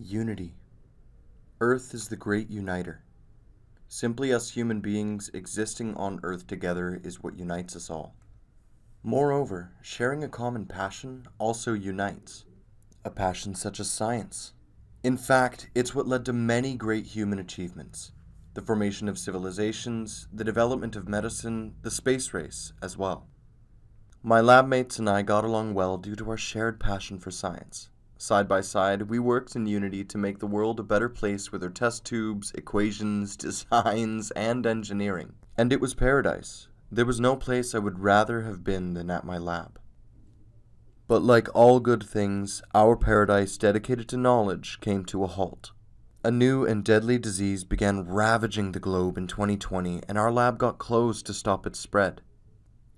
Unity. Earth is the great uniter. Simply us human beings existing on Earth together is what unites us all. Moreover, sharing a common passion also unites. A passion such as science. In fact, it's what led to many great human achievements. The formation of civilizations, the development of medicine, the space race as well. My lab mates and I got along well due to our shared passion for science. Side by side, we worked in unity to make the world a better place with our test tubes, equations, designs, and engineering. And it was paradise. There was no place I would rather have been than at my lab. But like all good things, our paradise dedicated to knowledge came to a halt. A new and deadly disease began ravaging the globe in 2020, and our lab got closed to stop its spread.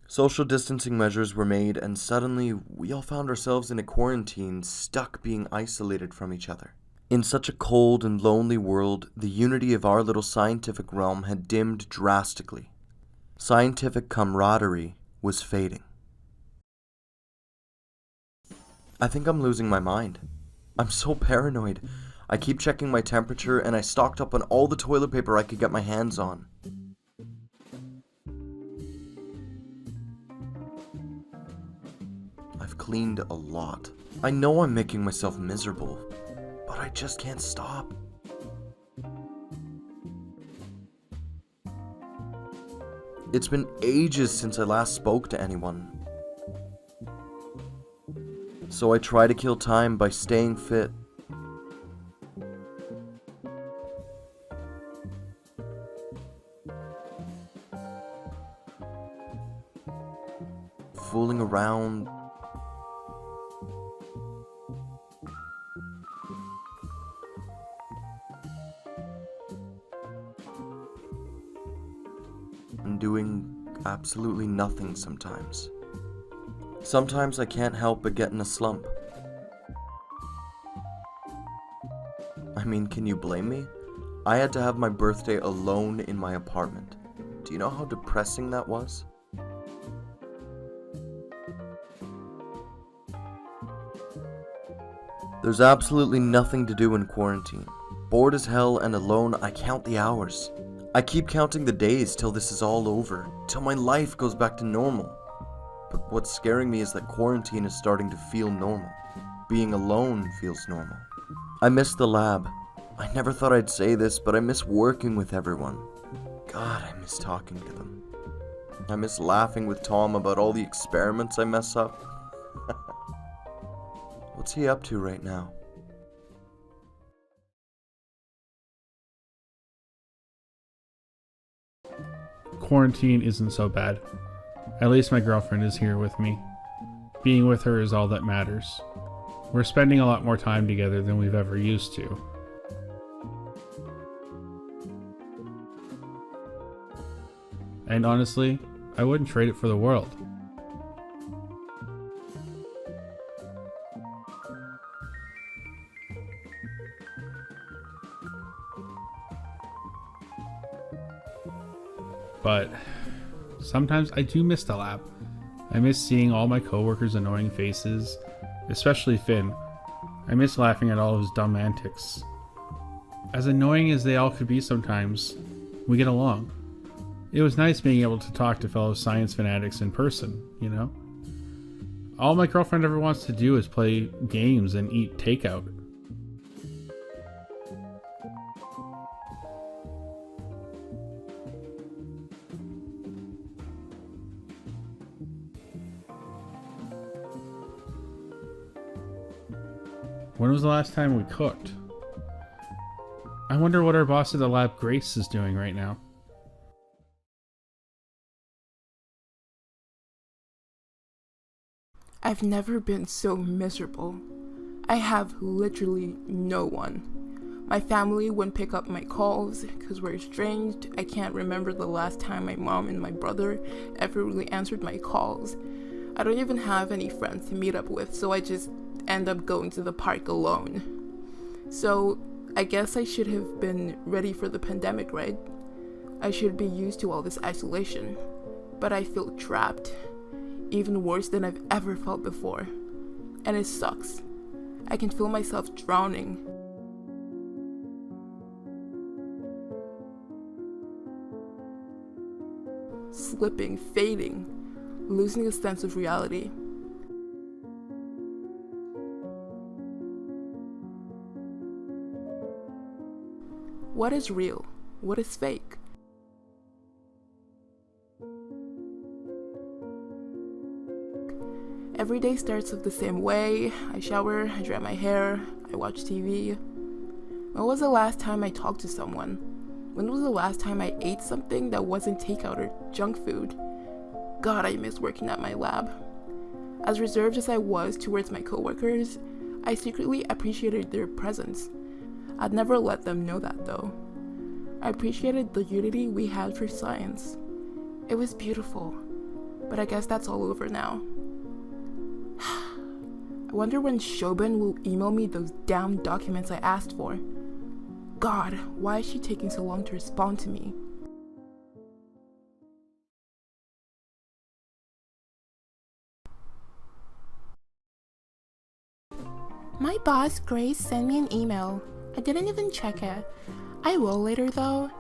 Social distancing measures were made, and suddenly we all found ourselves in a quarantine, stuck being isolated from each other. In such a cold and lonely world, the unity of our little scientific realm had dimmed drastically. Scientific camaraderie was fading. I think I'm losing my mind. I'm so paranoid. I keep checking my temperature, and I stocked up on all the toilet paper I could get my hands on. I've cleaned a lot. I know I'm making myself miserable, but I just can't stop. It's been ages since I last spoke to anyone. So I try to kill time by staying fit. Fooling around. And doing absolutely nothing sometimes. Sometimes I can't help but get in a slump. I mean, can you blame me? I had to have my birthday alone in my apartment. Do you know how depressing that was? There's absolutely nothing to do in quarantine. Bored as hell and alone, I count the hours. I keep counting the days till this is all over, till my life goes back to normal. But what's scaring me is that quarantine is starting to feel normal. Being alone feels normal. I miss the lab. I never thought I'd say this, but I miss working with everyone. God, I miss talking to them. I miss laughing with Tom about all the experiments I mess up. What's he up to right now? Quarantine isn't so bad. At least my girlfriend is here with me. Being with her is all that matters. We're spending a lot more time together than we've ever used to. And honestly, I wouldn't trade it for the world. But sometimes I do miss the lab. I miss seeing all my coworkers' annoying faces, especially Finn. I miss laughing at all of his dumb antics. As annoying as they all could be sometimes, we get along. It was nice being able to talk to fellow science fanatics in person, you know? All my girlfriend ever wants to do is play games and eat takeout. When was the last time we cooked? I wonder what our boss at the lab, Grace, is doing right now. I've never been so miserable. I have literally no one. My family wouldn't pick up my calls because we're estranged. I can't remember the last time my mom and my brother ever really answered my calls. I don't even have any friends to meet up with, so I just end up going to the park alone. So I guess I should have been ready for the pandemic, right? I should be used to all this isolation. But I feel trapped. Even worse than I've ever felt before. And it sucks. I can feel myself drowning. slipping, fading, losing a sense of reality. What is real? What is fake? Every day starts off the same way. I shower, I dry my hair, I watch TV. When was the last time I talked to someone? When was the last time I ate something that wasn't takeout or junk food? God, I miss working at my lab. As reserved as I was towards my coworkers, I secretly appreciated their presence. I'd never let them know that though. I appreciated the unity we had for science. It was beautiful, but I guess that's all over now. I wonder when Shobin will email me those damn documents I asked for. God, why is she taking so long to respond to me? My boss, Grace, sent me an email. I didn't even check it. I will later though.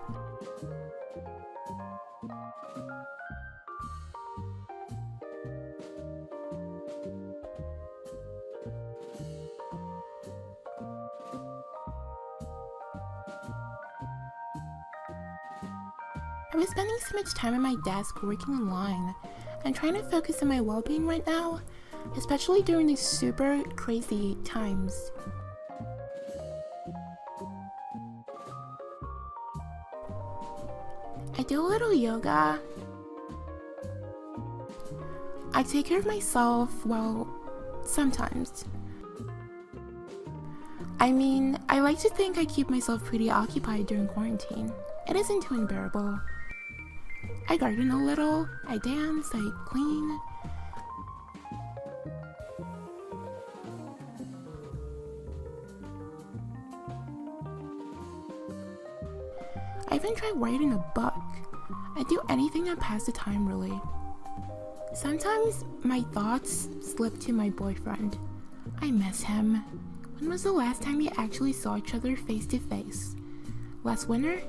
I was spending so much time at my desk working online. I'm trying to focus on my well-being right now, especially during these super crazy times. I do a little yoga. I take care of myself, well, sometimes. I mean, I like to think I keep myself pretty occupied during quarantine. It isn't too unbearable. I garden a little, I dance, I clean. I even tried writing a book. I do anything to pass the time, really. Sometimes my thoughts slip to my boyfriend. I miss him. When was the last time we actually saw each other face to face? Last winter?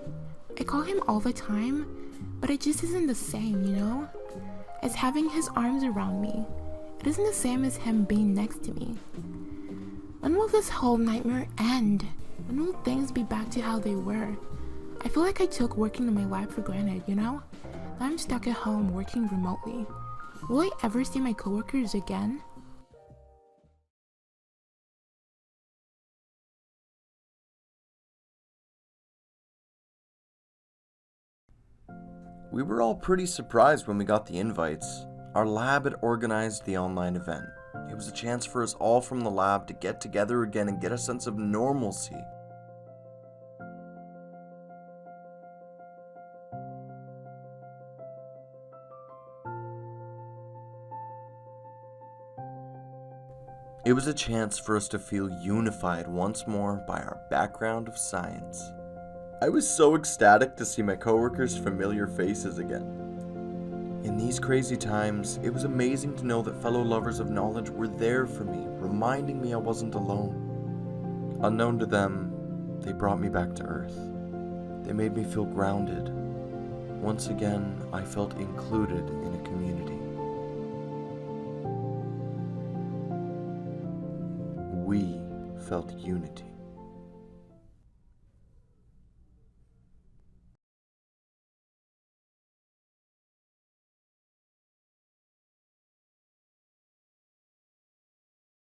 I call him all the time, but it just isn't the same, you know? As having his arms around me. It isn't the same as him being next to me. When will this whole nightmare end? When will things be back to how they were? I feel like I took working in my lab for granted, you know? Now I'm stuck at home working remotely. Will I ever see my coworkers again? We were all pretty surprised when we got the invites. Our lab had organized the online event. It was a chance for us all from the lab to get together again and get a sense of normalcy. It was a chance for us to feel unified once more by our background of science. I was so ecstatic to see my coworkers' familiar faces again. In these crazy times, it was amazing to know that fellow lovers of knowledge were there for me, reminding me I wasn't alone. Unknown to them, they brought me back to Earth. They made me feel grounded. Once again, I felt included in a community. We felt unity.